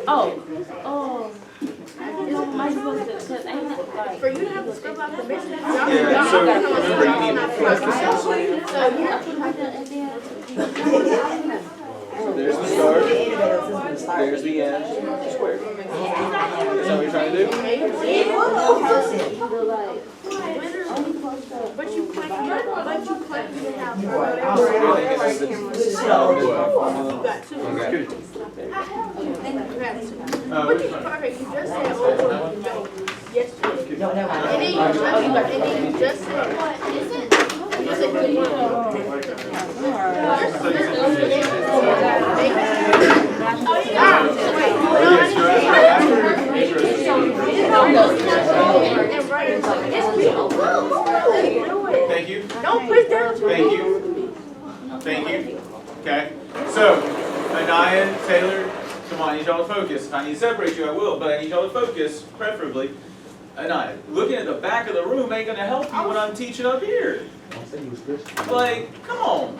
Am I supposed to, cause ain't it like. For you to have to scrub out permission. Yeah, so remember you need there's the start, there's the end, square. Is that what you're trying to do? But you claim to have But you perfect, you just said, oh, no, yesterday. And then you just said, you said, Thank you. don't push down. Thank you. Thank you. Okay. So, Anaya, Taylor, come on, I need y'all to focus. If I need to separate you, I will, but I need y'all to focus, preferably. Anaya, looking at the back of the room ain't going to help you when I'm teaching up here. Like, come on.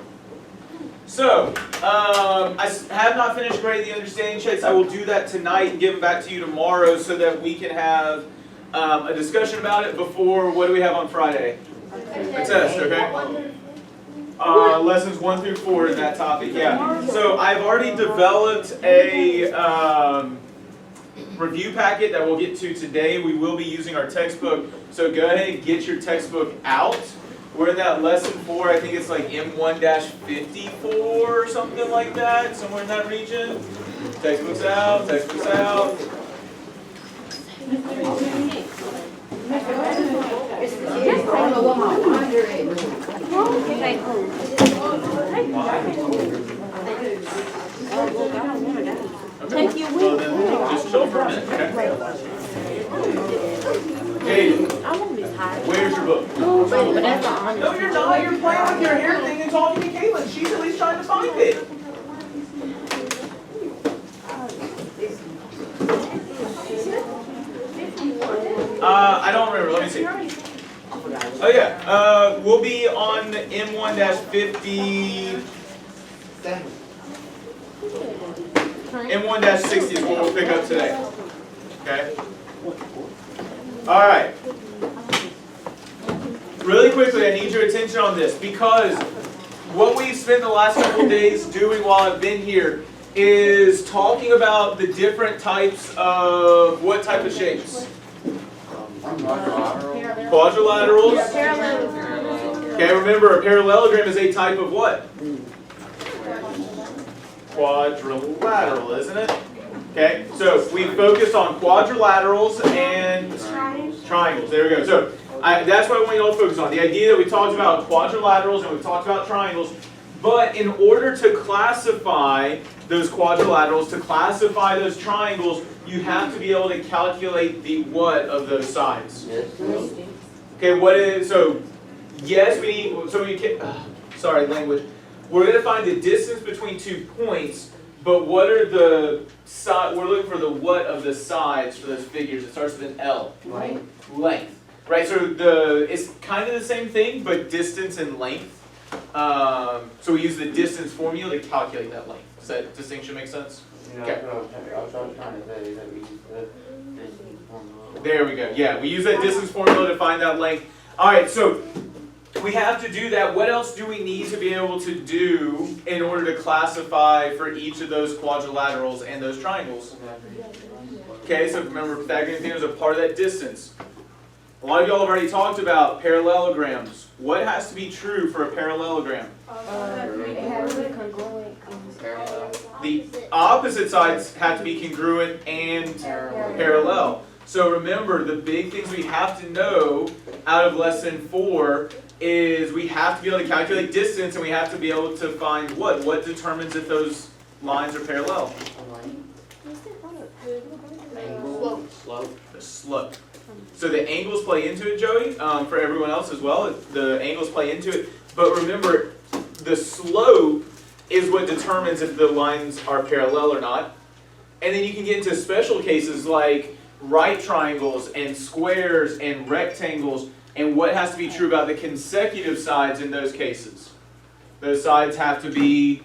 So, I have not finished grading the understanding checks. I will do that tonight and give them back to you tomorrow so that we can have a discussion about it before, what do we have on Friday? A test, okay? Lessons 1 through 4 in that topic, yeah. So I've already developed a review packet that we'll get to today. We will be using our textbook, so go ahead and get your textbook out. We're in that lesson 4, I think it's like M1-54 or something like that, somewhere in that region. Textbook's out, textbook's out. Take you Well, then just chill for a minute, okay? Jaden, where's your book? No, you're not. You're playing with your hair thing and talking to Caitlin. She's at least trying to find it. I don't remember. Let me see. Oh yeah. We'll be on M1-50. M1-60 is what we'll pick up today. Okay. All right. Really quickly, I need your attention on this because what we've spent the last couple of days doing while I've been here is talking about the different types of what type of shapes? Quadrilaterals. Okay, remember a parallelogram is a type of what? Quadrilateral, isn't it? Okay, so we focused on quadrilaterals and triangles. There we go. So that's what I want you all to focus on. The idea that we talked about quadrilaterals and we talked about triangles, but in order to classify those quadrilaterals, to classify those triangles, you have to be able to calculate the what of those sides. Okay, what is, so yes, we need, so we can, sorry, language. We're going to find the distance between 2 points, but what are the side, we're looking for the what of the sides for those figures. It starts with an L. Length. Right, so it's kind of the same thing, but distance and length. So we use the distance formula to calculate that length. Does that distinction make sense? Okay. I was trying to say that we use the distance formula. There we go. Yeah, we use that distance formula to find that length. All right, so we have to do that. What else do we need to be able to do in order to classify for each of those quadrilaterals and those triangles? Okay, so remember Pythagorean theorem is a part of that distance. A lot of y'all have already talked about parallelograms. What has to be true for a parallelogram? The opposite sides have to be congruent and parallel. So remember, the big things we have to know out of lesson 4 is we have to be able to calculate distance and we have to be able to find what? What determines if those lines are parallel? Slope. The slope. So the angles play into it, Joey, for everyone else as well. The angles play into it. But remember, the slope is what determines if the lines are parallel or not. And then you can get into special cases like right triangles and squares and rectangles and what has to be true about the consecutive sides in those cases. Those sides have to be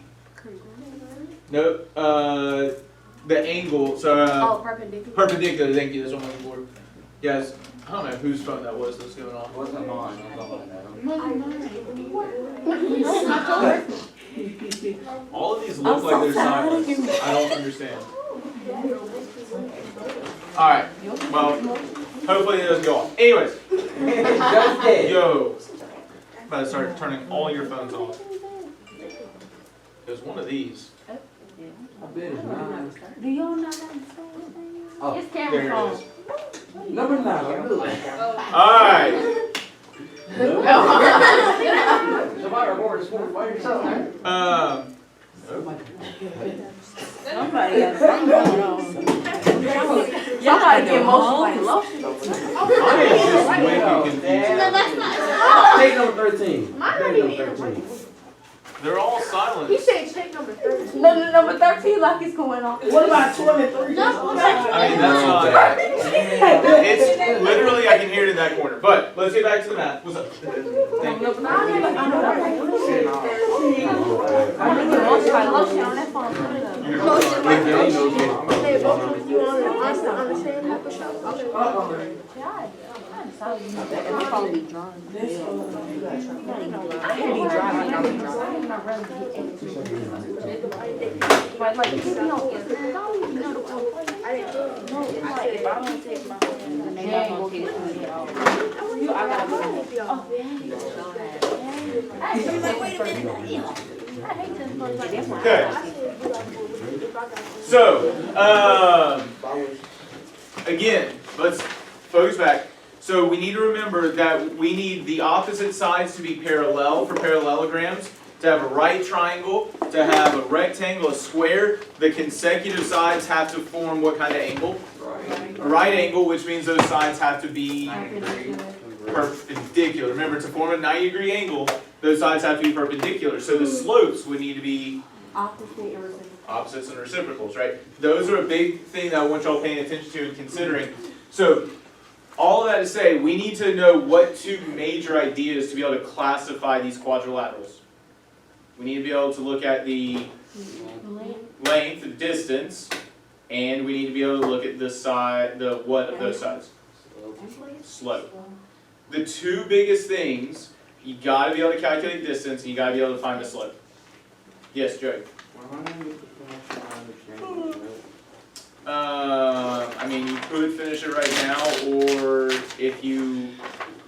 the angle, so Oh, perpendicular. perpendicular, thank you, that's what I'm looking for. Yes, I don't know whose phone that was that's going off. It wasn't mine, that's all I know. All of these look like they're silent. I don't understand. Alright, well, hopefully it doesn't go off. Anyways, Just did. yo, I'm about to start turning all your phones off. It was one of these. I bet it's mine. Do y'all know that? Oh, It's There camera it phone. is. number 9. Alright, Somebody recorded this one by yourself. Somebody got something going on. Somebody get emotional like lotion. I am just way too confused. No, that's not. Take number 13. Mine Take don't number even 13. They're all silent. He said check number 13. No, number 13 like it's going on. What about 23? No, I mean, that's not. It's literally, I can hear it in that corner. But let's get back to the math. What's up? Thank you. Lotion on that phone. Hey, both of you on the same type of show. That phone be dry. But like, if you don't get it, don't even know the phone. I didn't do it. No, it's like if I don't take my phone, then they not gonna get it to me at all. You, I gotta go. Oh, Okay. So, again, let's focus back. So we need to remember that we need the opposite sides to be parallel for parallelograms. To have a right triangle, to have a rectangle, a square, the consecutive sides have to form what kind of angle? A right angle, which means those sides have to be perpendicular. Remember, to form a 90-degree angle, those sides have to be perpendicular. So the slopes would need to be opposites and reciprocals, right? Those are a big thing that I want y'all paying attention to and considering. So all of that to say, we need to know what two major ideas to be able to classify these quadrilaterals. We need to be able to look at the length, the distance, and we need to be able to look at the side, the what of those sides? Slope. The two biggest things, you got to be able to calculate distance, and you got to be able to find the slope. Yes, Joey. I mean, you could finish it right now, or if you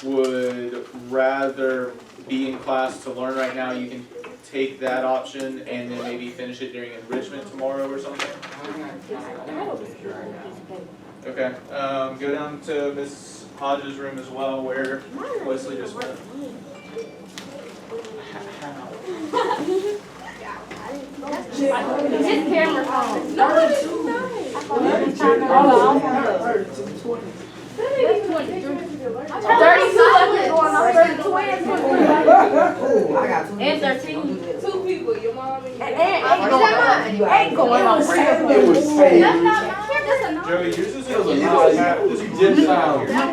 would rather be in class to learn right now, you can take that option and then maybe finish it during enrichment tomorrow or something. Okay, go down to Miss Hodges' room as well, where Wesley just went. His camera phone. And 13. Two people, your mom and Ain't going on real. It was saved. Joey, yours is a little tap. This is just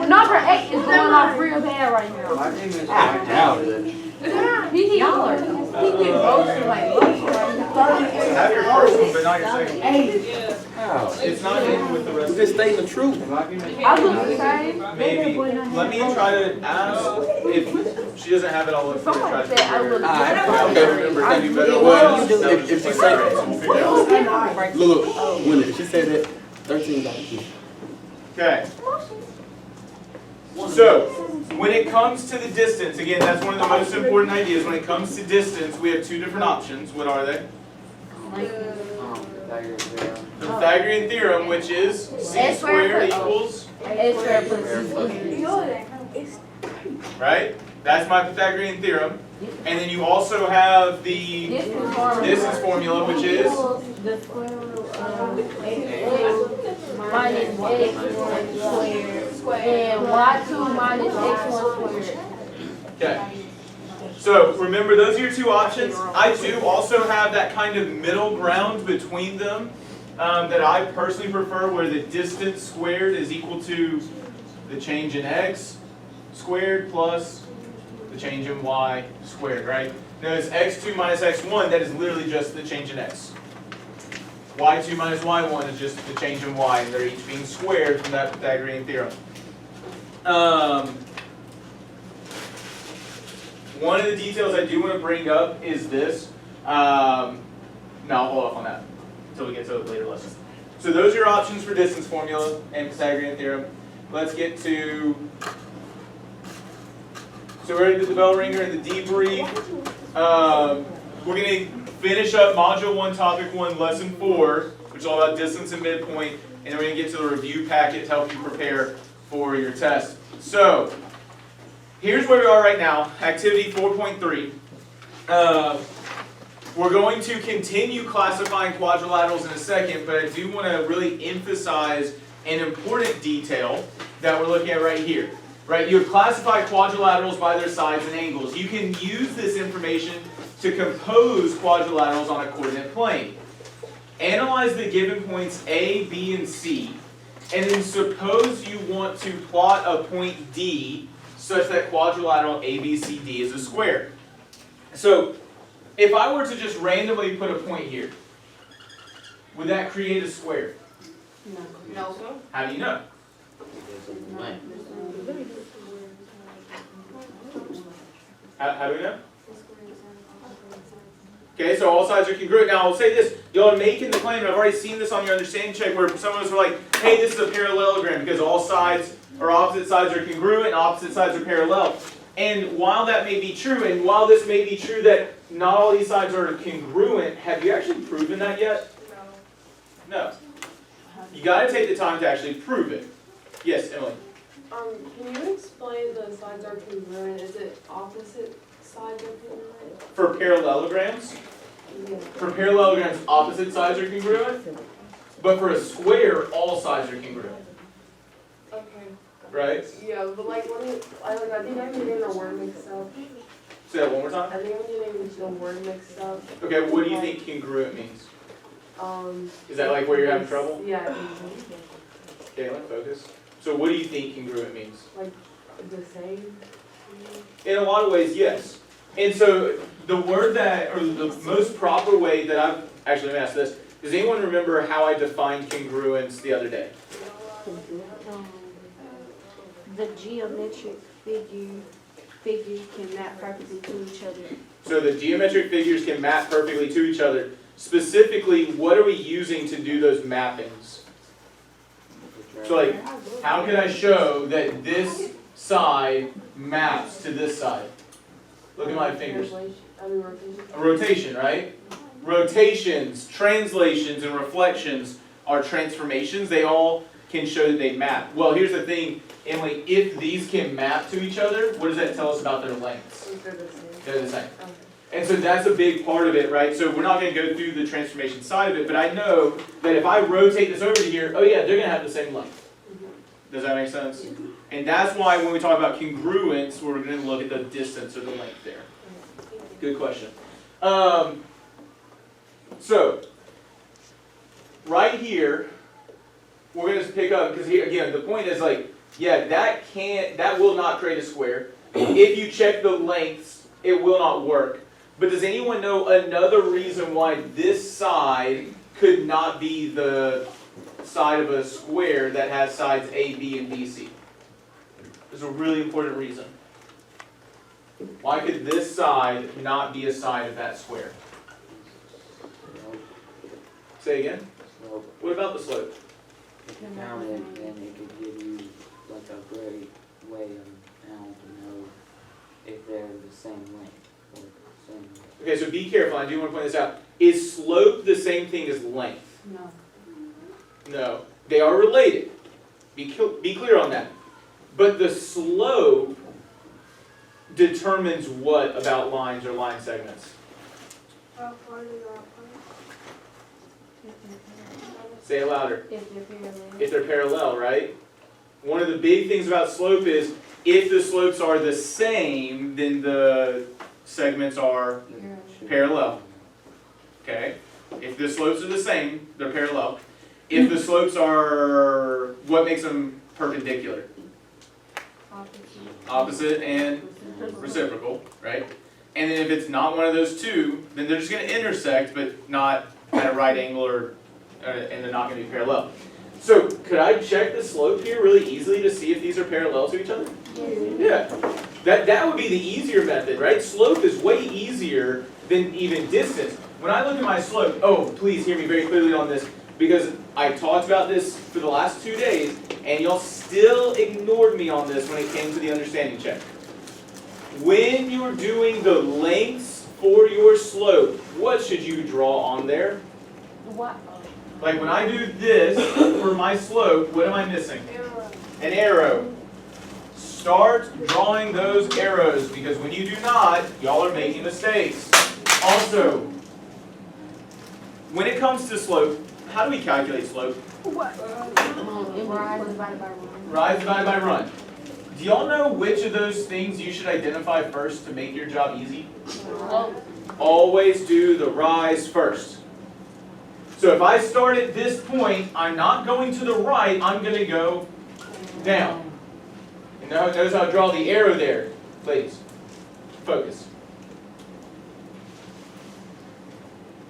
Number 8 is going off real bad right now. I doubt it. He holler. He get motion like lotion right now. have your first one, but not your second one. How? It's not even with the rest of Just stating the truth. I look the same. Maybe. Let me try to ask if she doesn't have it. I'll look for it. Try to Somebody said I figure look it out. That'd be better. If she say, We'll figure it out. look, when she said that, 13 got you. Okay. So, when it comes to the distance, again, that's one of the most important ideas. When it comes to distance, we have two different options. What are they? The Pythagorean theorem, which is c squared equals, A squared plus B. right? That's my Pythagorean theorem. And then you also have the distance formula, which is the square root of minus x1 squared and y2 minus x1 squared. okay. So remember, those are your two options. I do also have that kind of middle ground between them that I personally prefer, where the distance squared is equal to the change in x squared plus the change in y squared, right? Notice x2 minus x1, that is literally just the change in x. y2 minus y1 is just the change in y, and they're each being squared from that Pythagorean theorem. One of the details I do want to bring up is this. No, I'll hold off on that until we get to a later lesson. So those are your options for distance formula and Pythagorean theorem. Let's get to, so we're ready to the bell ringer and the debrief. We're going to finish up Module 1, Topic 1, Lesson 4, which is all about distance and midpoint, and then we're going to get to the review packet to help you prepare for your test. So, here's where we are right now, Activity 4.3. We're going to continue classifying quadrilaterals in a second, but I do want to really emphasize an important detail that we're looking at right here. Right? You have classified quadrilaterals by their sides and angles. You can use this information to compose quadrilaterals on a coordinate plane. Analyze the given points A, B, and C, and then suppose you want to plot a point D such that quadrilateral ABCD is a square. So, if I were to just randomly put a point here, would that create a square? No, sir. How do you know? How do we know? Okay, so all sides are congruent. Now I'll say this, y'all are making the claim, and I've already seen this on your understanding check where some of us were like, hey, this is a parallelogram because all sides or opposite sides are congruent and opposite sides are parallel. And while that may be true, and while this may be true that not all these sides are congruent, have you actually proven that yet? No. You got to take the time to actually prove it. Yes, Emily? Can you explain the sides are congruent? Is it opposite sides are congruent? For parallelograms? Yeah. For parallelograms, opposite sides are congruent. But for a square, all sides are congruent. Okay. Right? Yeah, but like I think I'm getting the word mixed up. Say that one more time. I think I'm getting the word mixed up. Okay, what do you think congruent means? Is that like where you're having trouble? Yeah, I think so. Okay, let's focus. So what do you think congruent means? Like the same. In a lot of ways, yes. And so the word that, or the most proper way that I've, actually let me ask this, does anyone remember how I defined congruence the other day? The geometric figures can map perfectly to each other. So the geometric figures can map perfectly to each other. Specifically, what are we using to do those mappings? So like, how can I show that this side maps to this side? Look at my fingers. Rotation. A rotation, right? Rotations, translations, and reflections are transformations. They all can show that they map. Well, here's the thing, Emily, if these can map to each other, what does that tell us about their lengths? They're the same. They're the same. Okay. And so that's a big part of it, right? So we're not going to go through the transformation side of it, but I know that if I rotate this over to here, oh yeah, they're going to have the same length. Does that make sense? And that's why when we talk about congruence, we're going to look at the distance or the length there. Good question. So, right here, we're going to pick up, because here, again, the point is like, yeah, that will not create a square. If you check the lengths, it will not work. But does anyone know another reason why this side could not be the side of a square that has sides A, B, and B, C? There's a really important reason. Why could this side not be a side of that square? Say again? What about the slope? If you count it, then it could give you like a great way of how to know if they're the same length or same length. Okay, so be careful. I do want to point this out. Is slope the same thing as length? No. No. They are related. Be clear on that. But the slope determines what about lines or line segments? How far is that? Say it louder. If they're parallel. If they're parallel, right? One of the big things about slope is if the slopes are the same, then the segments are parallel. Okay? If the slopes are the same, they're parallel. If the slopes are, what makes them perpendicular? Opposite and reciprocal, right? And then if it's not one of those two, then they're just going to intersect, but not at a right angle or and they're not going to be parallel. So could I check the slope here really easily to see if these are parallel to each other? Yeah. That would be the easier method, right? Slope is way easier than even distance. When I look at my slope, oh, please hear me very clearly on this, because I talked about this for the last 2 days, and y'all still ignored me on this when it came to the understanding check. When you're doing the lengths for your slope, what should you draw on there? What? Like when I do this for my slope, what am I missing? An arrow. Start drawing those arrows, because when you do not, y'all are making mistakes. Also, when it comes to slope, how do we calculate slope? Rise divided by run. Rise divided by run. Do y'all know which of those things you should identify first to make your job easy? Always do the rise first. So if I start at this point, I'm not going to the right, I'm going to go down. And notice how I draw the arrow there. Ladies, focus.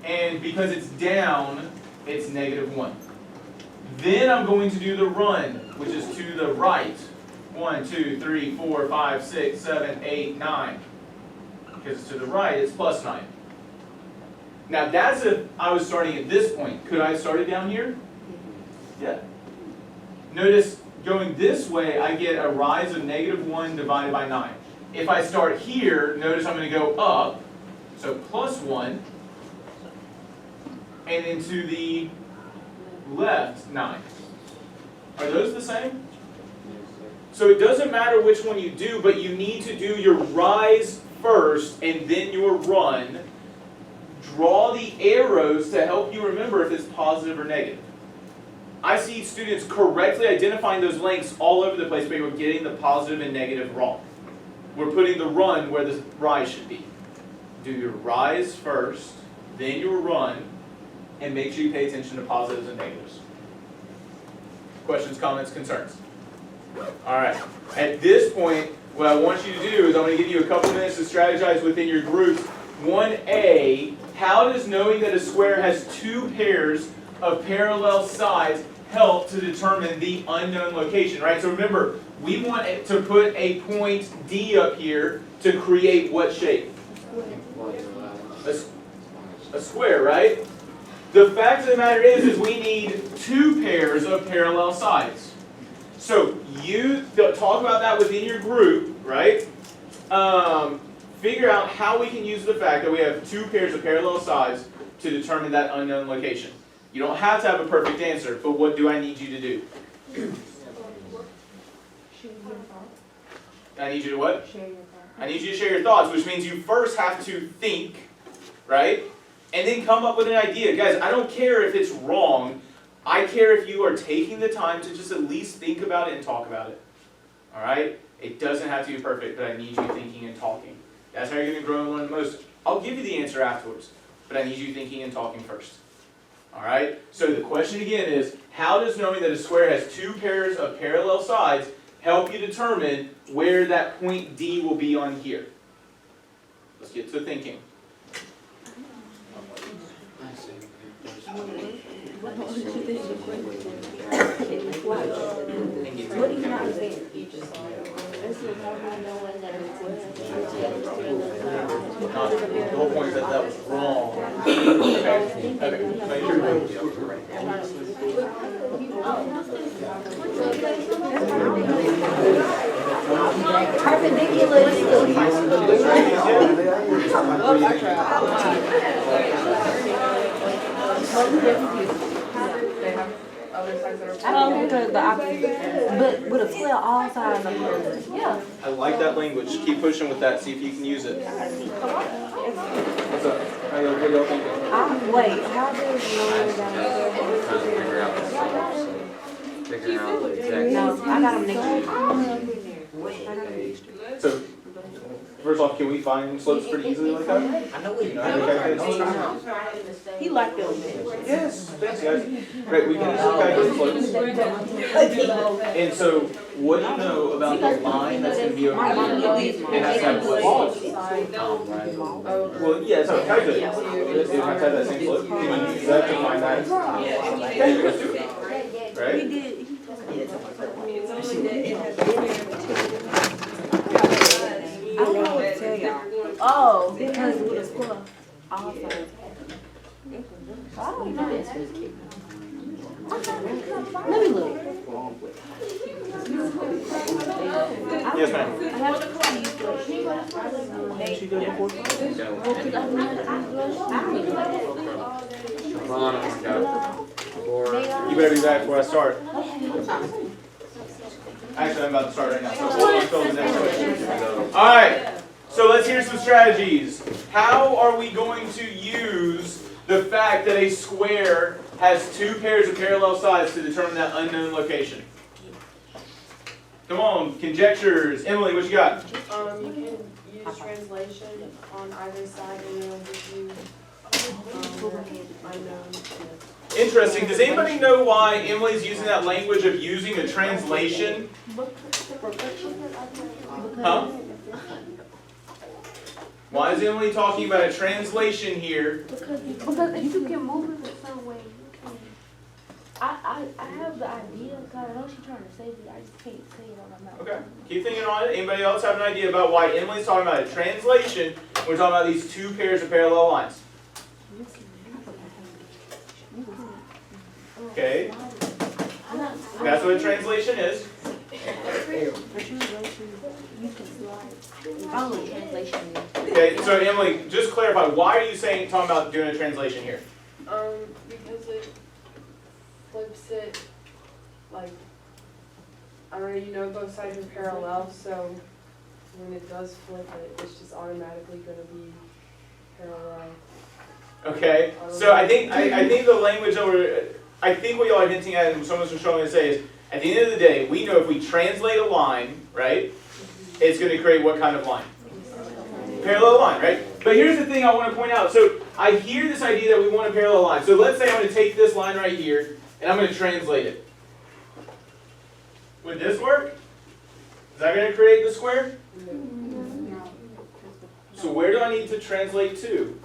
And because it's down, it's -1. Then I'm going to do the run, which is to the right. 1, 2, 3, 4, 5, 6, 7, 8, 9. Because it's to the right, it's +9. Now that's if I was starting at this point. Could I have started down here? Yeah. Notice going this way, I get a rise of -1 divided by 9. If I start here, notice I'm going to go up, so +1, and then to the left, 9. Are those the same? So it doesn't matter which one you do, but you need to do your rise first and then your run. Draw the arrows to help you remember if it's positive or negative. I see students correctly identifying those lengths all over the place, but we're getting the positive and negative wrong. We're putting the run where the rise should be. Do your rise first, then your run, and make sure you pay attention to positives and negatives. Questions, comments, concerns? Alright, at this point, what I want you to do is I'm going to give you a couple minutes to strategize within your groups. 1A, how does knowing that a square has 2 pairs of parallel sides help to determine the unknown location, right? So remember, we want to put a point D up here to create what shape? A square, right? The fact of the matter is we need 2 pairs of parallel sides. So you talk about that within your group, right? Figure out how we can use the fact that we have 2 pairs of parallel sides to determine that unknown location. You don't have to have a perfect answer, but what do I need you to do? I need you to what? I need you to share your thoughts, which means you first have to think, right? And then come up with an idea. Guys, I don't care if it's wrong. I care if you are taking the time to just at least think about it and talk about it. All right? It doesn't have to be perfect, but I need you thinking and talking. That's how you're going to grow and learn the most. I'll give you the answer afterwards, but I need you thinking and talking first. All right? So the question again is, how does knowing that a square has 2 pairs of parallel sides help you determine where that point D will be on here? Let's get to thinking. What do you not say? The whole point is that was wrong. I don't think the opposite, but with a square, all sides are parallel. Yeah. I like that language. Keep pushing with that. See if you can use it. What's up? What y'all thinking? Wait, how does knowing that? Figuring out the exact. No, I got them next year. So, first off, can we find slopes pretty easily like that? I know we You know how to calculate slopes? He liked them. Yes, thanks guys. Great, we can easily calculate slopes. And so, what do you know about the line that's going to be over here? It has to have what slope? Well, yeah, it's not calculated. It has to have that same slope. Can you use that to find that? Okay, let's do it. Right? I don't know what to tell y'all. Oh, Because it's full all sides. I don't know. Let me look. Yes, ma'am. I have to call you. She go to court? Come on, let's go. Or, You better be back before I start. Actually, I'm about to start right now. So hold on until the next question. All right. So let's hear some strategies. How are we going to use the fact that a square has two pairs of parallel sides to determine that unknown location? Come on, conjectures. Emily, what you got? You can use translation on either side and it'll give you, unknown. Interesting. Does anybody know why Emily's using that language of using a translation? Huh? Why is Emily talking about a translation here? Because if you can move it a certain way, you can. I have the idea, because I know she's trying to say it, I just can't say it on my mouth. Okay. Keep thinking on it. Anybody else have an idea about why Emily's talking about a translation when we're talking about these two pairs of parallel lines? Okay. That's what a translation is. Okay, so Emily, just clarify, why are you talking about doing a translation here? Because it flips it, like, already you know both sides are parallel, so when it does flip it, it's just automatically gonna be parallel. Okay, so I think the language that I think what y'all are hinting at and someone's trying to say is, at the end of the day, we know if we translate a line, right, it's going to create what kind of line? Parallel line, right? But here's the thing I want to point out. So I hear this idea that we want a parallel line. So let's say I'm going to take this line right here, and I'm going to translate it. Would this work? Is that going to create the square? So where do I need to translate to?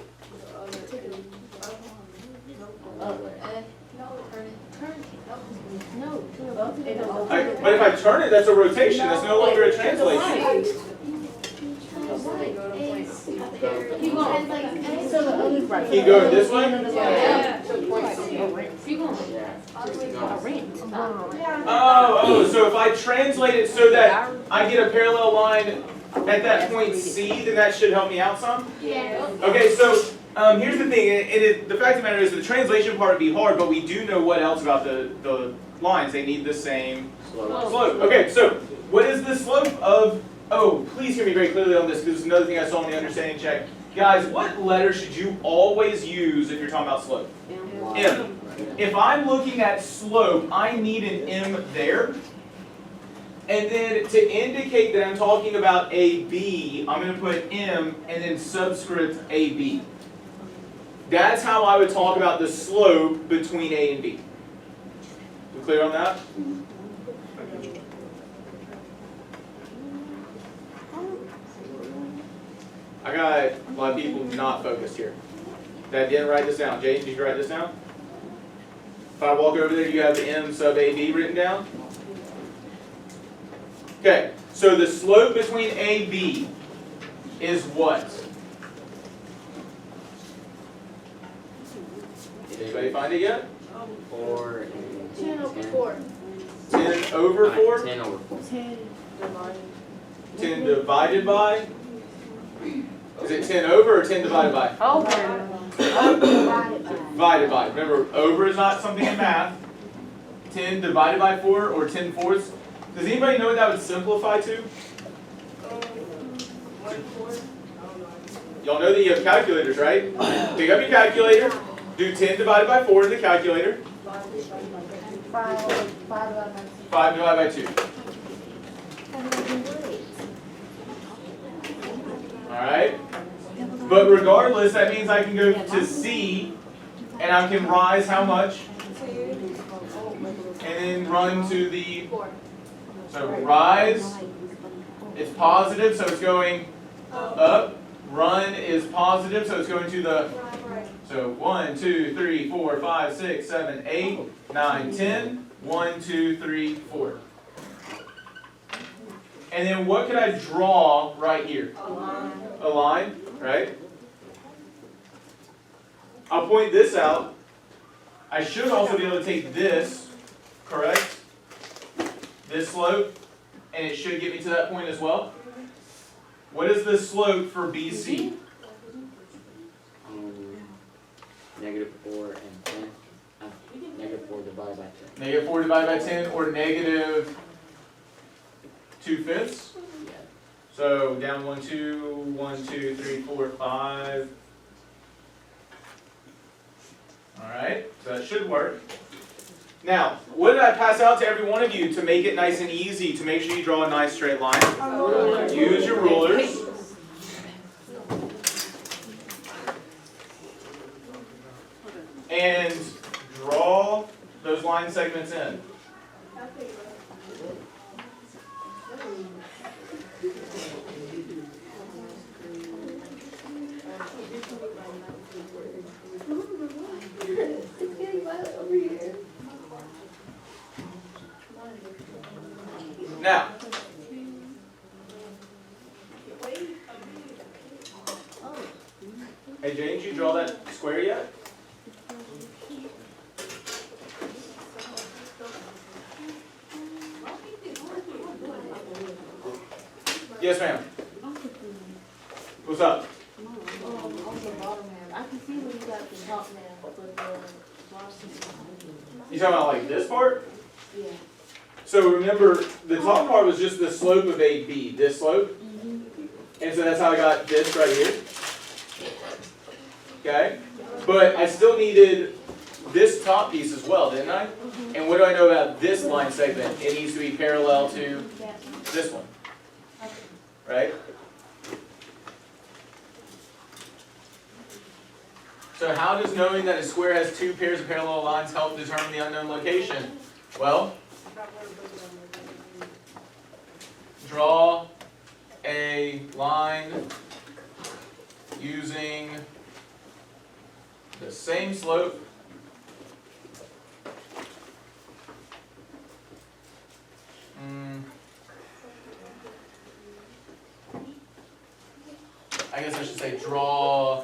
But if I turn it, that's a rotation. That's no longer a translation. Keep going this way? Oh, so if I translate it so that I get a parallel line at that point C, then that should help me out some? Yeah. Okay, so here's the thing, the fact of the matter is the translation part would be hard, but we do know what else about the lines. They need the same slope. Okay, so what is the slope of, oh, please hear me very clearly on this because it's another thing I saw in the understanding check. Guys, what letter should you always use if you're talking about slope? M. If I'm looking at slope, I need an M there. And then to indicate that I'm talking about AB, I'm going to put M and then subscript AB. That's how I would talk about the slope between A and B. We clear on that? I got a lot of people not focused here that didn't write this down. James, did you write this down? If I walk over there, you have the M sub AB written down? Okay, so the slope between AB is what? Did anybody find it yet? 4 and 10 over 4. 10 over 4? 10 over 4. 10 divided by? Is it 10 over or 10 divided by? Over. Divided by. Remember, over is not something in math. 10 divided by 4 or 10 fourths. Does anybody know what that would simplify to? Y'all know that you have calculators, right? Pick up your calculator. Do 10 divided by 4 in the calculator. 5 divided by 2. Alright? But regardless, that means I can go to C, and I can rise how much? And then then run to the, so rise, it's positive, so it's going up. Run is positive, so it's going to the, so 1, 2, 3, 4, 5, 6, 7, 8, 9, 10. 1, 2, 3, 4. And then what could I draw right here? A line, right? I'll point this out. I should also be able to take this, correct? This slope, and it should get me to that point as well. What is the slope for BC? -4 and 10. -4 divided by 10. -4 divided by 10, or -2/5. So down 1, 2, 1, 2, 3, 4, 5. Alright, so that should work. Now, what did I pass out to every one of you to make it nice and easy, to make sure you draw a nice straight line? Use your rulers. And draw those line segments in. Now, hey, didn't you draw that square yet? Yes, ma'am. What's up? On the bottom half, I can see where you got the top now, but the bottom. You talking about like this part? Yeah. So remember, the top part was just the slope of AB, this slope. And so that's how I got this right here. Okay? But I still needed this top piece as well, didn't I? And what do I know about this line segment? It needs to be parallel to this one. Right? So how does knowing that a square has two pairs of parallel lines help determine the unknown location? Well, draw a line using the same slope I guess I should say draw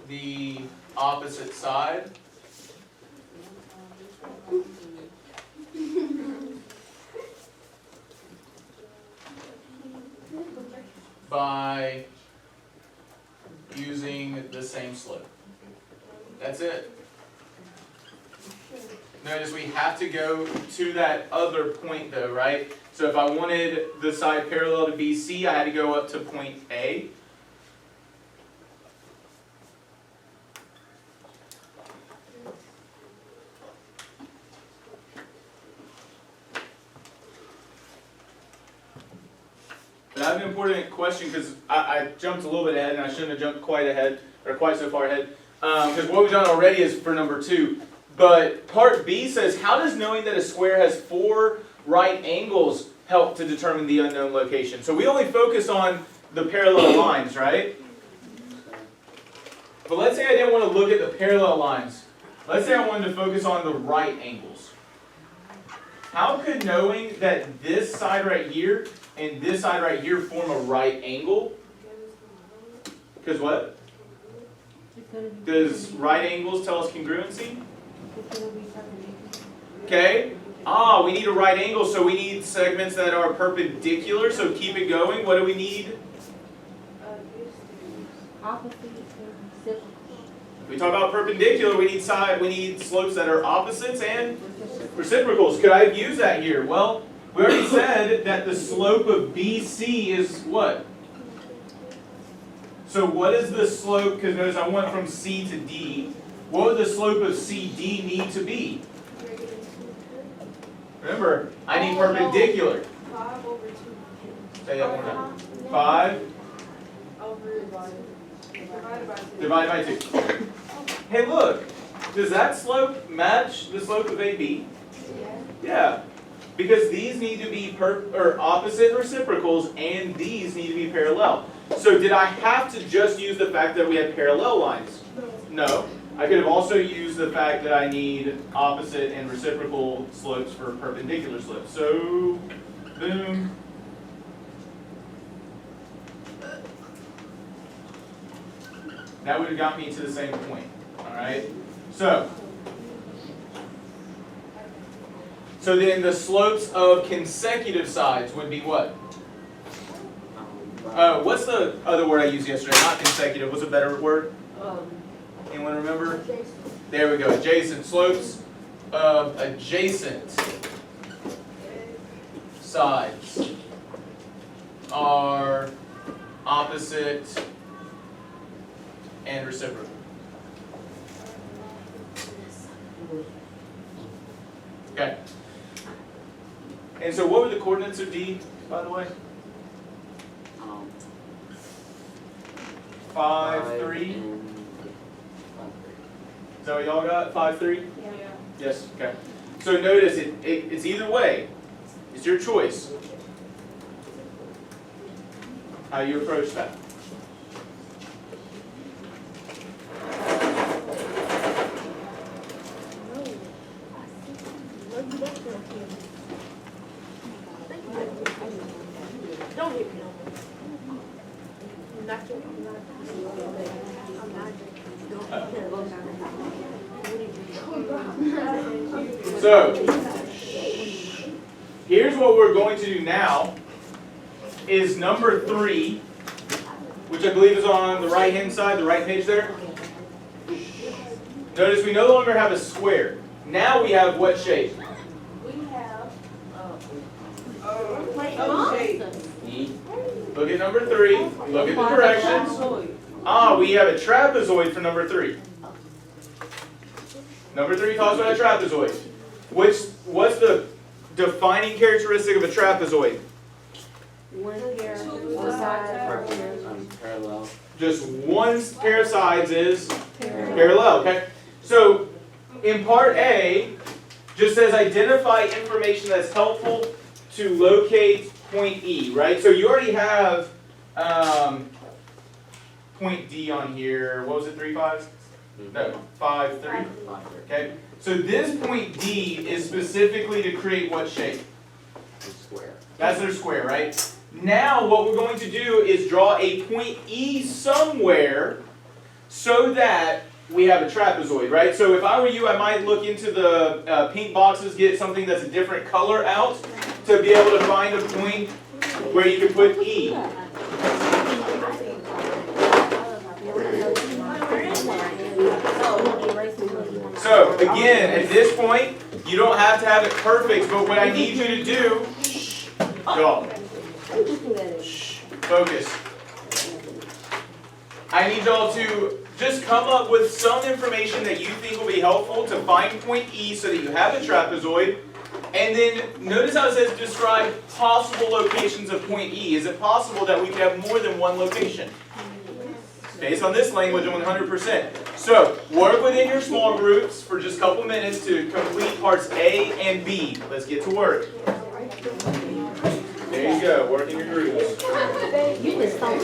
the opposite side by using the same slope. That's it. Notice we have to go to that other point though, right? So if I wanted the side parallel to BC, I had to go up to point A. But I have an important question because I jumped a little bit ahead and I shouldn't have jumped quite ahead, or quite so far ahead. Because what we've done already is for number 2. But part B says, how does knowing that a square has 4 right angles help to determine the unknown location? So we only focus on the parallel lines, right? But let's say I didn't want to look at the parallel lines. Let's say I wanted to focus on the right angles. How could knowing that this side right here and this side right here form a right angle? Because what? Does right angles tell us congruency? Okay. We need a right angle, so we need segments that are perpendicular. So keep it going. What do we need? We talk about perpendicular. We need slopes that are opposites and reciprocals. Could I have used that here? Well, we already said that the slope of BC is what? So what is the slope? Because notice I went from C to D. What would the slope of CD need to be? Remember, I need perpendicular. 5 over 2. Say that one more time. 5 Over divided by 2. divided by 2. Hey, look. does that slope match the slope of AB? Yeah. Because these need to be opposite reciprocals and these need to be parallel. So did I have to just use the fact that we have parallel lines? No. I could have also used the fact that I need opposite and reciprocal slopes for perpendicular slopes. So, boom. That would have got me to the same point. Alright? So then the slopes of consecutive sides would be what? What's the other word I used yesterday? Not consecutive. What's a better word? Anyone remember? There we go. Adjacent. Slopes of adjacent sides are opposite and reciprocal. Okay. And so what were the coordinates of D, by the way? 5, 3. Is that what y'all got? 5, 3? Yeah. Yes, okay. So notice it's either way. It's your choice how you approach that. Don't hit me. I'm not So, here's what we're going to do now is number 3, which I believe is on the right hand side, the right page there. Notice we no longer have a square. Now we have what shape? We have, E. Look at number 3. Look at the directions. We have a trapezoid for number 3. Number 3 talks about a trapezoid. What's the defining characteristic of a trapezoid? Parallel. Just one pair of sides is parallel, okay? So, in part A, just says identify information that's helpful to locate point E, right? So you already have point D on here. What was it, 3, 5? No, 5, 3. Okay? So this point D is specifically to create what shape? The square. That's their square, right? Now what we're going to do is draw a point E somewhere so that we have a trapezoid, right? So if I were you, I might look into the pink boxes, get something that's a different color out to be able to find a point where you can put E. So again, at this point, you don't have to have it perfect, but what I need you to do, y'all, focus. I need y'all to just come up with some information that you think will be helpful to find point E so that you have a trapezoid. And then notice how it says describe possible locations of point E. Is it possible that we could have more than one location? Based on this language, 100%. So work within your small groups for just a couple minutes to complete parts A and B. Let's get to work. There you go, work in your groups. you just don't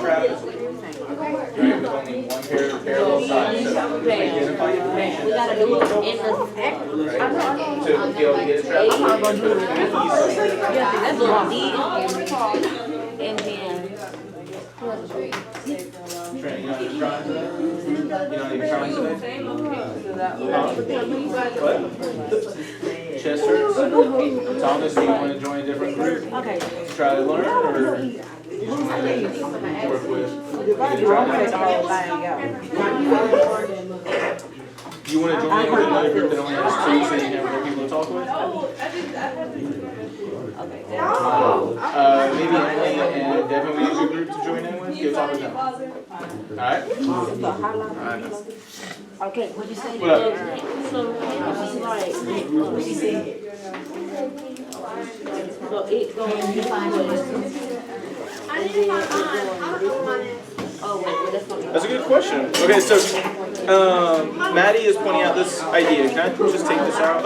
Right, with only one pair of parallel sides. So identify information. We gotta do it in the. Right? To be able to get a trapezoid, put a point E somewhere. That's what D and then. Trent, you not even trying today? You not even trying today? What? Chest hurts? Thomas, do you want to join a different group? Okay. Try to learn, or you just want to work with? You want to join another group that only has 2 so you have more people to talk with? Maybe Emily and Devin, we have a group to join in with? Go talk with them. Alright? Okay, what you say? What up? So, it's like, so it goes. Oh, wait, that's not. That's a good question. Okay, so Maddie is pointing out this idea. Can I just take this out?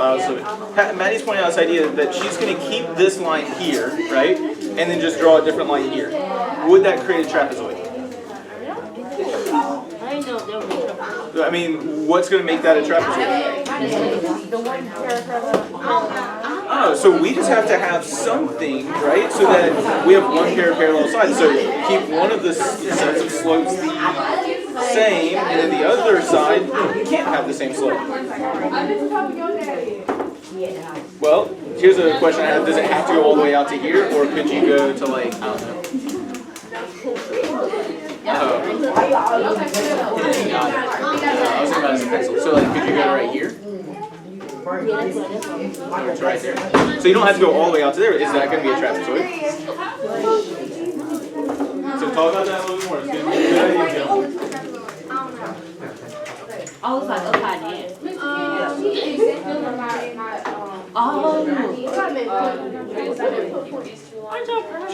Maddie's pointing out this idea that she's going to keep this line here, right? And then just draw a different line here. Would that create a trapezoid? I didn't know there was a trapezoid. I mean, what's going to make that a trapezoid? The one parallel. Oh, so we just have to have something, right? So that we have one pair of parallel sides. So keep one of the sets of slopes the same, and then the other side can't have the same slope. Well, here's a question I have. Does it have to go all the way out to here, or could you go to like, I don't know. So like, could you go right here? It's right there. So you don't have to go all the way out to there. Is that going to be a trapezoid? So talk about that a little bit more. It's good. Good idea, Geom. Oh, it's like upside down.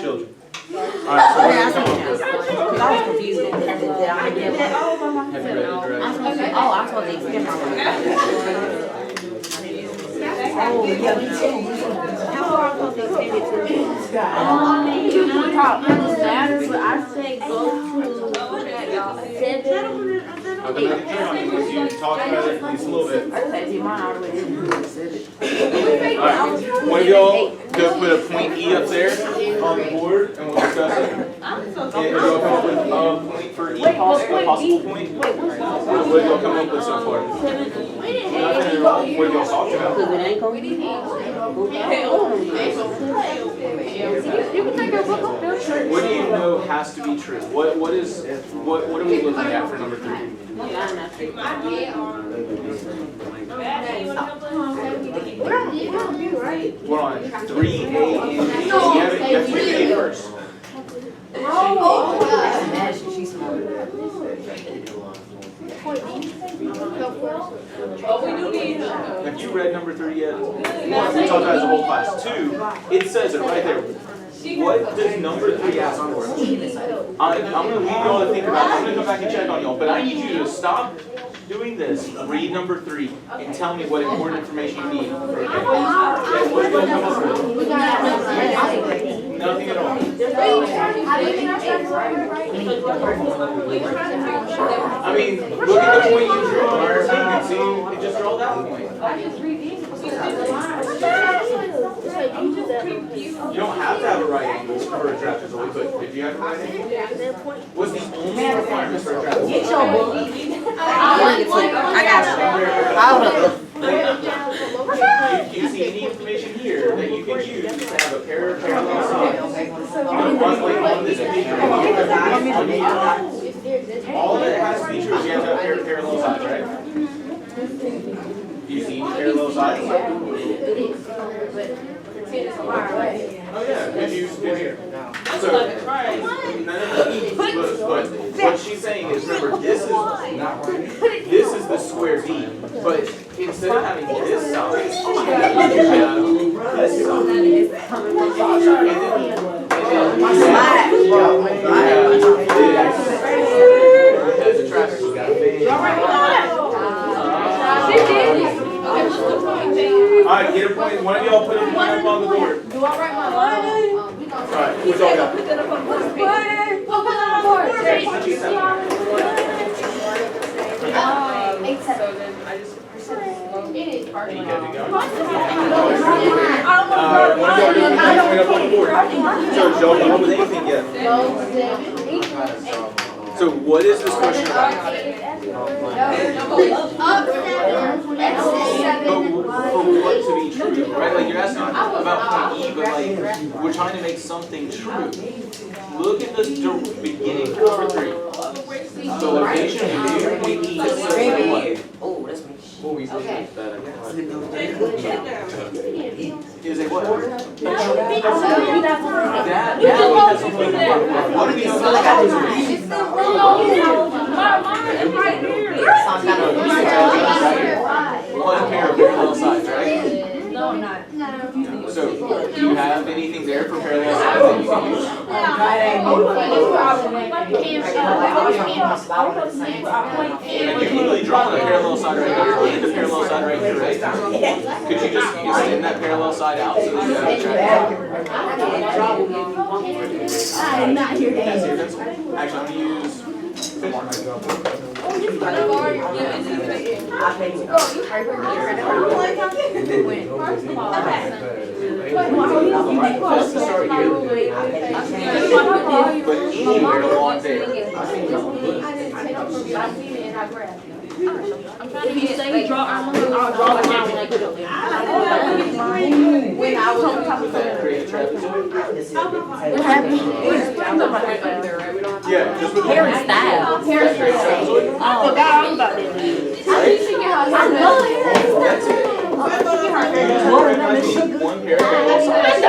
Children. Alright, so we're going to come up with. I was confused. Have you read it already? Oh, I told you. Oh, yeah, me too. How far am I supposed to extend it to? You can talk matters, but I say go to 7. Okay, you talk about it at least a little bit. Okay, mine already. Alright, one of y'all go put a point E up there on the board and we'll discuss it. And y'all come up with a point for each possible point. What have y'all come up with so far? Nothing at all. What have y'all talked about? Because it ain't going to be. What do you know has to be true? What are we looking at for number 3? What on 3A and B? You have to do A first. She's smart. Have you read number 3 yet? 1, we talked about it as a whole class. 2, it says it right there. What does number 3 ask for? I'm going to leave y'all to think about it. I'm going to come back and check on y'all. But I need you to stop doing this. Read number 3 and tell me what important information you need. What are you going to come up with? Nothing at all. I mean, look at the point you drew on your thing and see, you just draw that point. You don't have to have a right angle for a trapezoid, but if you have a right angle, what's the only requirement for a trapezoid? Get your book. I got you. Do you see any information here that you can use to have a pair of parallel sides? On this picture, all that has to be true is you have to have a pair of parallel sides, right? Do you see any parallel sides? Oh yeah, did you? So, no. But what she's saying is, remember, this is the square B, but instead of having this side, you have this side. As a traffic, you got a band. Alright, get a point. One of y'all put a point up on the board. Do I write my line? Alright, what y'all got? Put that up on the board. So then I just It is hard. You got to go. One of y'all put a point up on the board. So, y'all come up with anything yet? So, what is this question about? For what to be true, right? Like you're asking about point E, but like we're trying to make something true. Look at the beginning of number 3. So location of point E is what? Oh, that's me. What we say is that Is it what? What What do you One pair of parallel sides, right? No, I'm not. So, do you have anything there for parallel sides that you can use? And you literally draw the parallel side right here, and the parallel side right here, right? Could you just extend that parallel side out so that you have a track? I'm not here. That's your pencil? Actually, I'm gonna use but anywhere along there. If you say you draw, I'll draw it down when I put it there. Create a trapezoid? What happened? Yeah, just with the Harry style. trapezoid. I forgot all about that. I love Harry. That's it. One pair of parallel sides.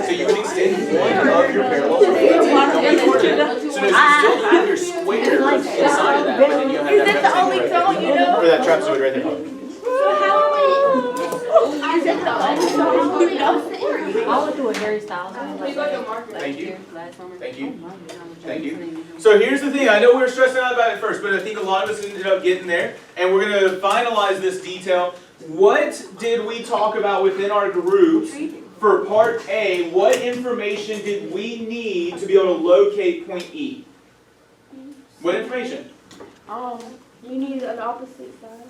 So you can extend one of your parallel sides. So you still have your square inside of that, but then you have that trapezoid right there. Or that trapezoid right there. I would do a Harry Styles. Thank you. Thank you. Thank you. So here's the thing. I know we were stressing out about it first, but I think a lot of us ended up getting there. And we're going to finalize this detail. What did we talk about within our groups for part A? What information did we need to be able to locate point E? What information? You need an opposite side.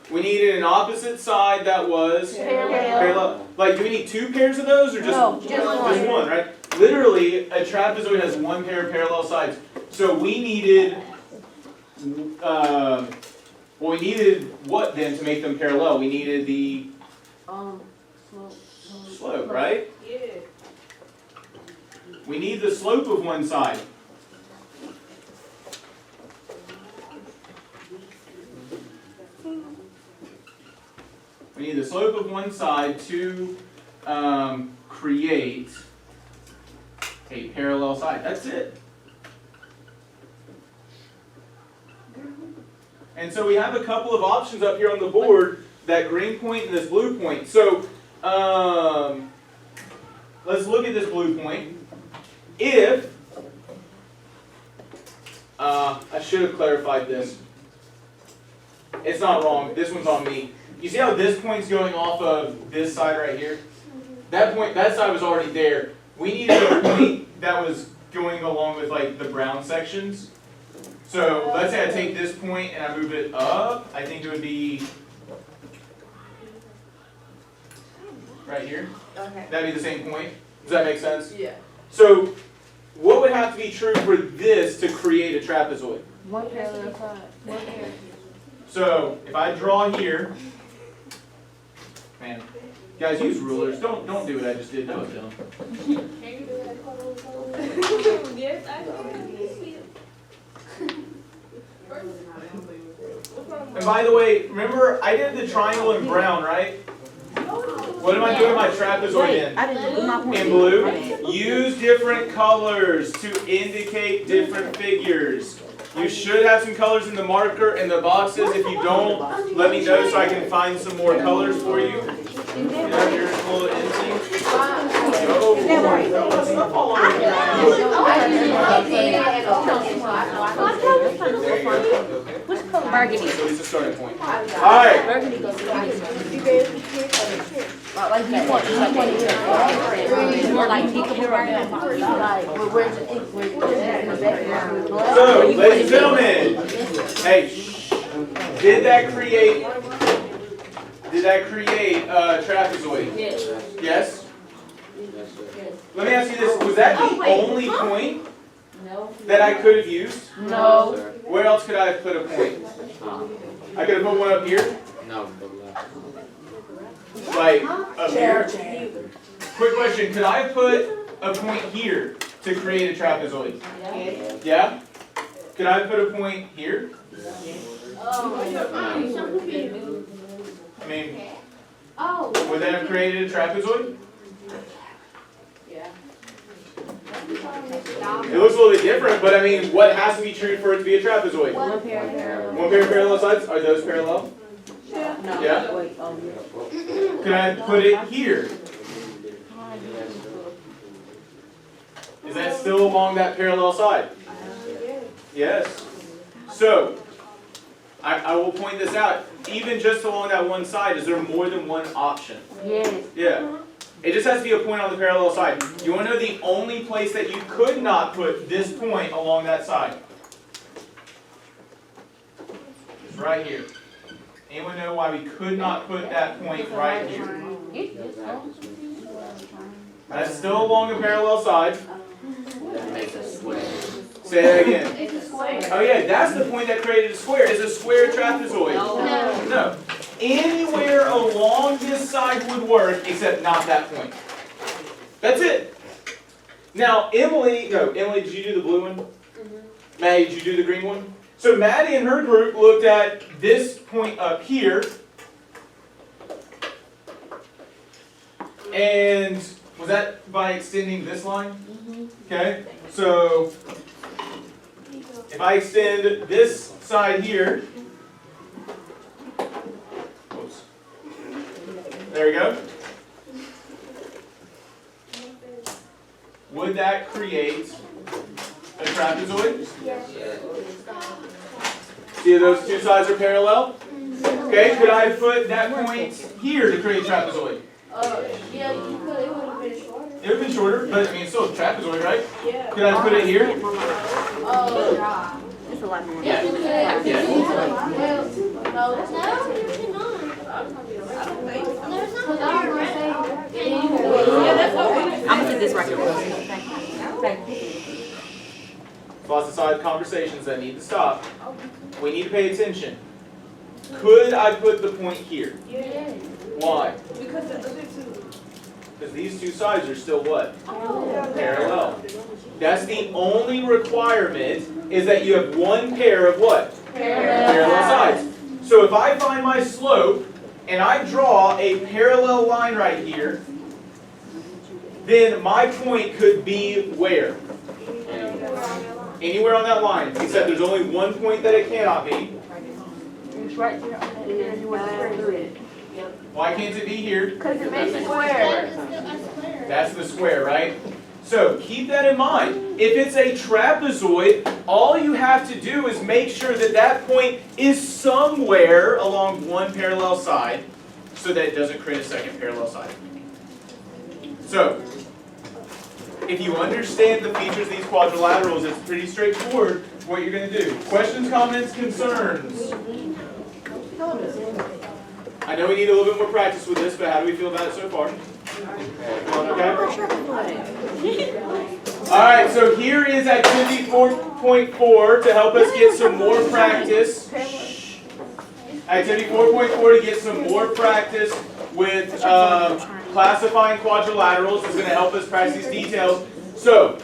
We needed an opposite side that was parallel. Like, do we need two pairs of those or just, No, just one, right? Literally, a trapezoid has one pair of parallel sides. So we needed, well, we needed what then to make them parallel? We needed the slope, right? Yeah. We need the slope of one side. We need the slope of one side to create a parallel side. That's it. And so we have a couple of options up here on the board, that green point and this blue point. So let's look at this blue point. If, I should have clarified this. It's not wrong, this one's on me. You see how this point's going off of this side right here? That side was already there. We needed a point that was going along with like the brown sections. So let's say I take this point and I move it up. I think it would be right here. Okay. That'd be the same point. Does that make sense? Yeah. So what would have to be true for this to create a trapezoid? One parallel side. One pair. So if I draw here, man, guys use rulers. Don't do what I just did. That was dumb. Yes, I can. And by the way, remember I did the triangle in brown, right? What am I doing my trapezoid in? I didn't do my point. In blue? Use different colors to indicate different figures. You should have some colors in the marker and the boxes. If you don't, let me know so I can find some more colors for you. You have your little empty. Oh, let's not fall over the ground. Which color? Burgundy. So it's a starting point. Alright. Burgundy goes to like you want it more like peekaboo right now. Like where's in the background? So, ladies and gentlemen, hey, did that create a trapezoid? Yes. Yes? Let me ask you this, was that the only point that I could have used? No. Where else could I have put a point? I could have put one up here? No, the left. Like, up here? Quick question, could I have put a point here to create a trapezoid? Yeah? Could I have put a point here? I mean, Oh. would that have created a trapezoid? Yeah. It looks a little bit different, but I mean, what has to be true for it to be a trapezoid? One pair of parallel. One pair of parallel sides? Are those parallel? No. Yeah. Wait, oh, yeah. Can I put it here? Is that still along that parallel side? Yes. So, I will point this out. Even just along that one side, is there more than one option? Yes. Yeah. It just has to be a point on the parallel side. You want to know the only place that you could not put this point along that side? It's right here. Anyone know why we could not put that point right here? That's still along the parallel side. Say that again. It's a square. Oh yeah, that's the point that created a square. Is a square a trapezoid? No. No. Anywhere along this side would work except not that point. That's it. Now, Emily, did you do the blue one? Maddie, did you do the green one? So Maddie and her group looked at this point up here. And was that by extending this line? Okay, so if I extend this side here, whoops, there we go. Would that create a trapezoid? See, those two sides are parallel? Okay, could I put that point here to create a trapezoid? Yeah, you could. It would have been shorter. It would have been shorter, but I mean, it's still a trapezoid, right? Yeah. Could I put it here? Oh. It's a lot more. Yeah, you could. Yeah. Well, no, you cannot. There's not. Yeah, that's what I'm gonna do this right here. Thank you. Lots of side conversations that need to stop. We need to pay attention. Could I put the point here? Why? Because the other two. Because these two sides are still what? Parallel. That's the only requirement, is that you have one pair of what? Parallel sides. So if I find my slope and I draw a parallel line right here, then my point could be where? Anywhere on that line, except there's only one point that it cannot be. It's right there on that area where the square is. Why can't it be here? Because it makes a square. That's the square, right? So keep that in mind. If it's a trapezoid, all you have to do is make sure that that point is somewhere along one parallel side so that it doesn't create a second parallel side. So, if you understand the features of these quadrilaterals, it's pretty straightforward what you're going to do. Questions, comments, concerns? I know we need a little bit more practice with this, but how do we feel about it so far? Okay. Alright, so here is activity 4.4 to help us get some more practice. Activity 4.4 to get some more practice with classifying quadrilaterals. Is going to help us practice these details. So,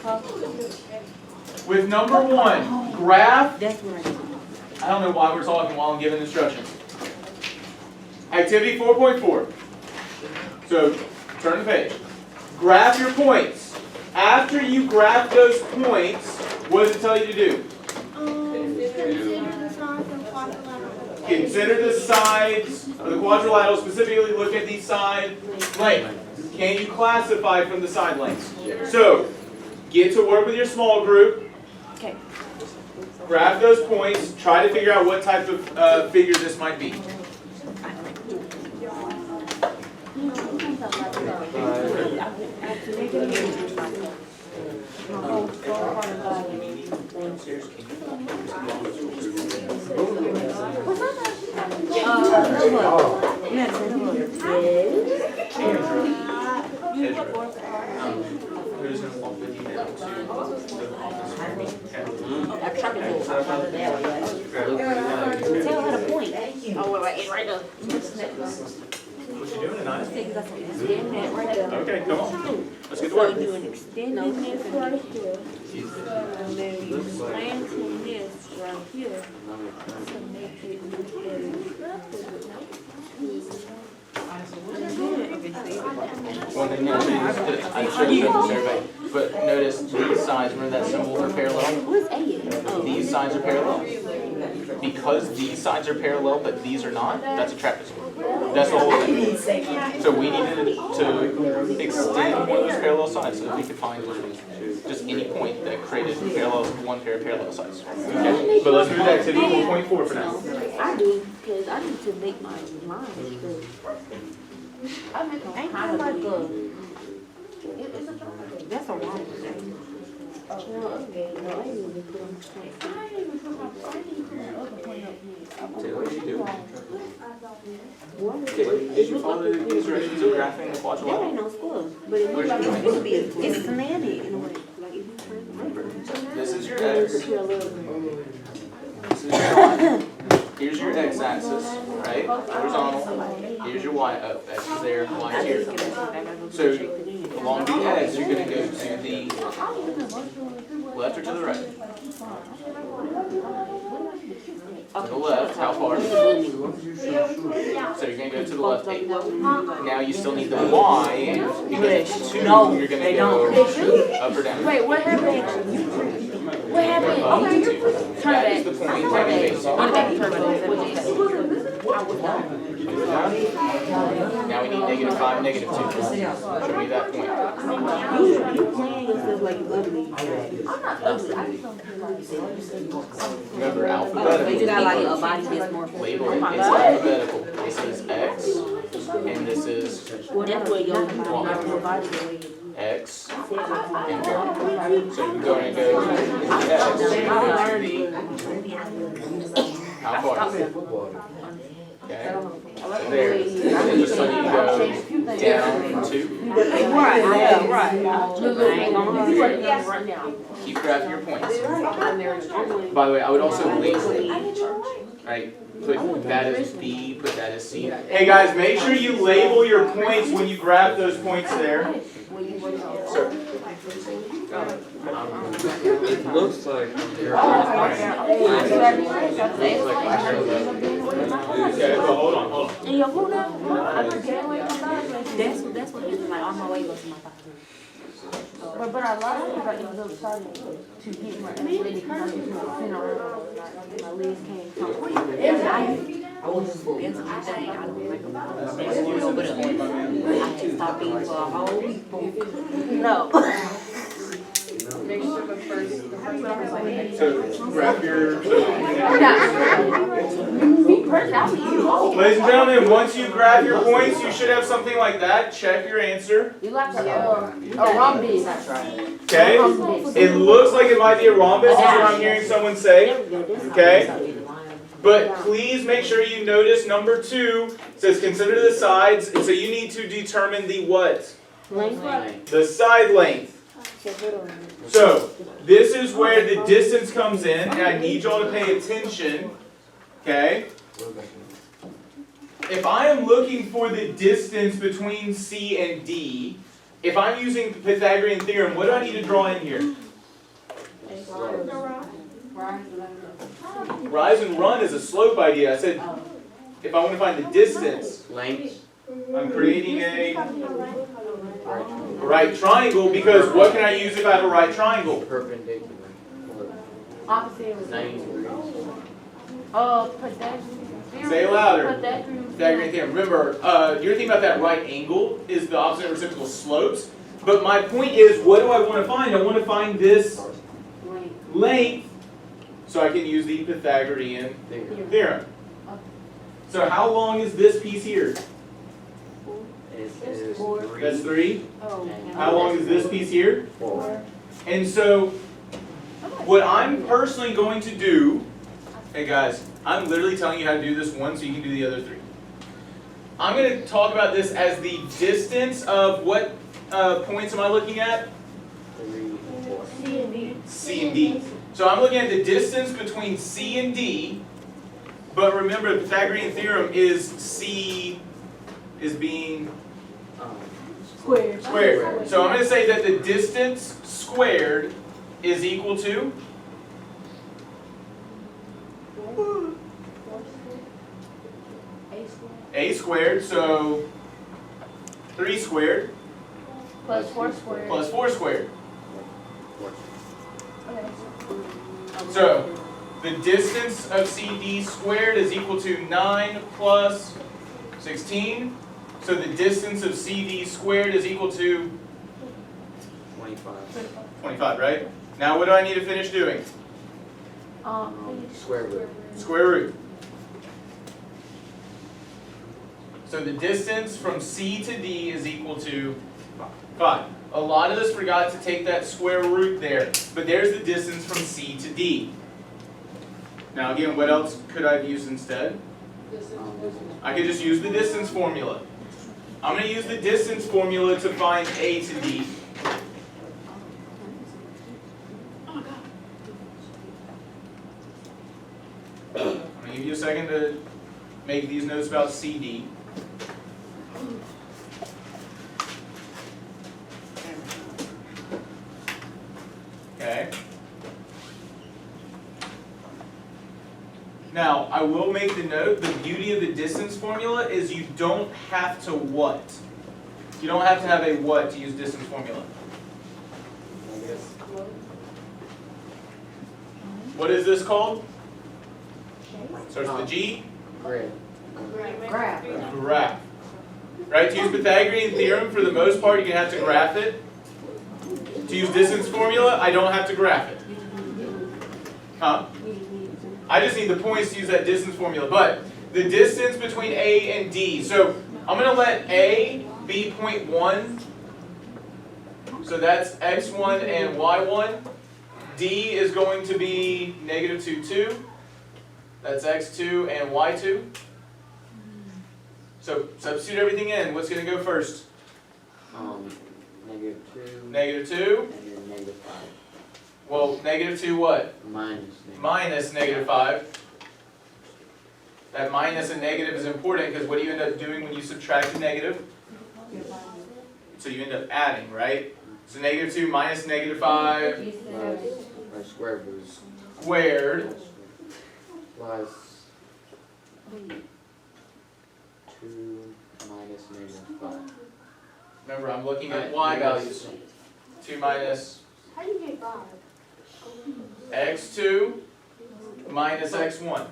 with number 1, graph. I don't know why we're talking while I'm giving instructions. Activity 4.4. So, turn the page. Graph your points. After you graph those points, what does it tell you to do? Consider the sides of the quadrilateral, specifically look at the side length. Can you classify from the side lengths? So, get to work with your small group. Okay. Graph those points. Try to figure out what type of figure this might be. Tell her to point. Oh, wait, right there. What you doing tonight? Extend that right there. Okay, come on. Let's get to So work. you an extending this right here. And then you slanting this right here. To make it look One thing notice, I'm sure I showed this to everybody, but notice these sides, remember that symbol for parallel? What's A? These sides are parallel. Because these sides are parallel, but these are not, that's a trapezoid. That's the whole thing. So we needed to extend one of those parallel sides so that we could find just any point that created one pair of parallel sides. Okay? But let's move to activity 4.4 for now. I do, because I need to make my lines straight. I make them kind of like a... It's a triangle. That's a wrong thing. No, okay, no, I didn't even put them straight. I didn't even put my other point up here. What are you doing? What? Did you follow the instructions of graphing the That quadrilateral? ain't no square, but it looks like it's supposed to be, it's semantic in a way. Like if you turn the paper. This is your x. This is your y. Here's your x-axis, right? Horizontal. Here's your y. X is there, y is here. So along the edge, you're going to go to the left or to the right? To the left, how far? So you're going to go to the left 8. Now you still need the y, because 2, you're going to go up or down. Wait, what happened? What happened? Up to 2. That is the point that we base on. Now we need -5, -2. Show me that point. You playing yourself like you ugly. I'm not ugly. I just don't feel like Remember, alphabetical. you got like a body that's more Label it. It's alphabetical. This is x, and this is well, that's where your body is. x, and y. So you're going to go to x, how far? Okay. So there. And just so you go down 2. Right. Keep graphing your points. By the way, I would also label it. Right? Put that as B, put that as C. Hey guys, make sure you label your points when you graph those points there. Sir. It looks like Okay, well, hold on. And your who now? That's what it is like on my way go to my father. But a lot of people ended up starting to get more athletic because I was sitting around my legs came from. I was into my thing. I don't like them. I had stopped eating for a whole week. No. Make sure the first number's like X. So, graph your... Me personally, I would eat all. Ladies and gentlemen, once you graph your points, you should have something like that. Check your answer. You like a rhombus. That's right. Okay? It looks like it might be a rhombus, is what I'm hearing someone say. Okay? But please make sure you notice number 2 says consider the sides, and so you need to determine the what? Length. The side length. So, this is where the distance comes in, and I need y'all to pay attention. Okay? If I am looking for the distance between C and D, if I'm using the Pythagorean theorem, what do I need to draw in here? Rise and run is a slope idea. I said, if I want to find the distance, Length. I'm creating a right triangle, because what can I use if I have a right triangle? Perpendicular. Opposite. 90 degrees. Say it louder. Pythagorean. Pythagorean theorem. Remember, you're thinking about that right angle is the opposite of reciprocal slopes. But my point is, what do I want to find? I want to find this length, so I can use the Pythagorean theorem. So how long is this piece here? It is 3. That's 3. Oh. How long is this piece here? 4. And so, what I'm personally going to do, hey guys, I'm literally telling you how to do this one so you can do the other 3. I'm going to talk about this as the distance of what points am I looking at? 3 and 4. C and D. So I'm looking at the distance between C and D, but remember the Pythagorean theorem is C is being Squared. squared. So I'm going to say that the distance squared is equal to A squared. So 3 squared Plus 4 squared. plus 4 squared. Okay. So the distance of CD squared is equal to 9 plus 16. So the distance of CD squared is equal to 25. 25, right? Now what do I need to finish doing? Square root. Square root. So the distance from C to D is equal to 5. A lot of us forgot to take that square root there, but there's the distance from C to D. Now again, what else could I have used instead? I could just use the distance formula. I'm going to use the distance formula to find A to D. I'm going to give you a second to make these notes about CD. Okay. Now, I will make the note, the beauty of the distance formula is you don't have to what? You don't have to have a what to use distance formula. What is this called? Starts with a G? Graph. Graph. Right, to use Pythagorean theorem, for the most part, you're going to have to graph it. To use distance formula, I don't have to graph it. Huh? I just need the points to use that distance formula. But the distance between A and D. So I'm going to let A be 0.1. So that's x1 and y1. D is going to be negative 2, 2. That's x2 and y2. So substitute everything in. What's going to go first? Negative 2. Negative 2. And then negative 5. Well, negative 2 what? Minus Negative 5. That minus and negative is important because what do you end up doing when you subtract a negative? So you end up adding, right? So negative 2 minus negative 5 Plus square root. squared Plus 2 minus negative 5. Remember, I'm looking at y values. 2 minus How do you get 5? x2 minus x1.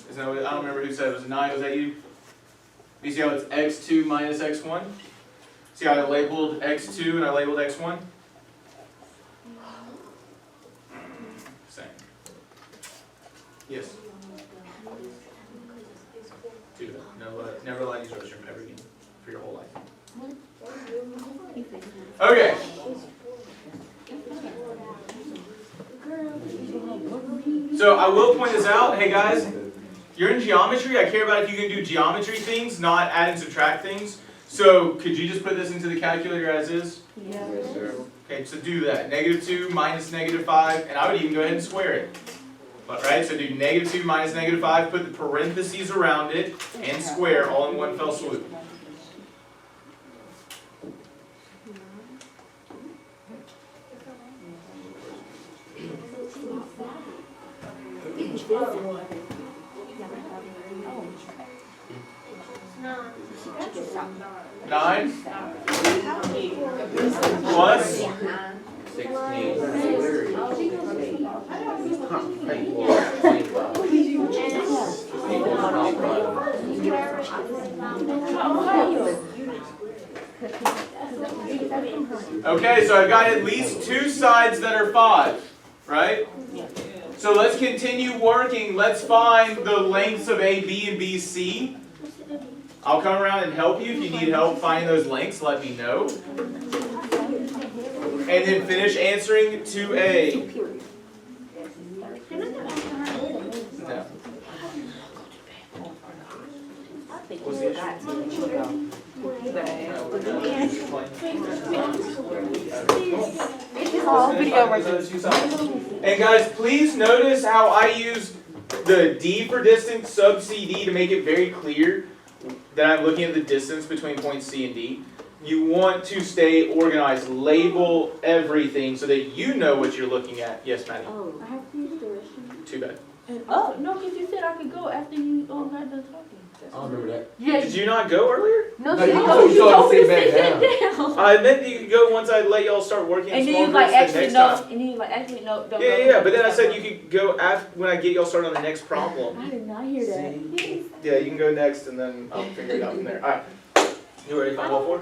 Isn't that what, I don't remember who said it. Was it 9? Was that you? You see how it's x2 minus x1? See how I labeled x2 and I labeled x1? Same. Yes? Do that. Never let use rubbish room ever again for your whole life. Okay. So I will point this out. Hey guys, you're in geometry. I care about if you can do geometry things, not add and subtract things. So could you just put this into the calculator as is? Yes, sir. Okay, so do that. Negative 2 minus negative 5, and I would even go ahead and square it. Right, so do negative 2 minus negative 5, put the parentheses around it, and square all in one fell swoop. Nine plus 16. Okay, so I've got at least 2 sides that are 5, right? So let's continue working. Let's find the lengths of AB and BC. I'll come around and help you. If you need help finding those lengths, let me know. And then finish answering 2A. No. What's the And guys, please notice how I use the D for distance, sub CD, to make it very clear that I'm looking at the distance between points C and D. You want to stay organized. Label everything so that you know what you're looking at. Yes, Maddie? Oh, I have to use the restroom. Too bad. Oh, no, because you said I could go after you got done talking. I don't remember that. Yeah, Did you not go earlier? no, No, she you didn't told go. me She to told me to sit sit back down. I meant you could go once I let y'all start working in And then small you like groups the actually next no, time. and then you like actually no. Don't Yeah, go. yeah, but then I said you could go after when I get y'all started on the next problem. I did not hear that. Yeah, you can go next and then I'll figure it out from there. Alright. You ready to find all four?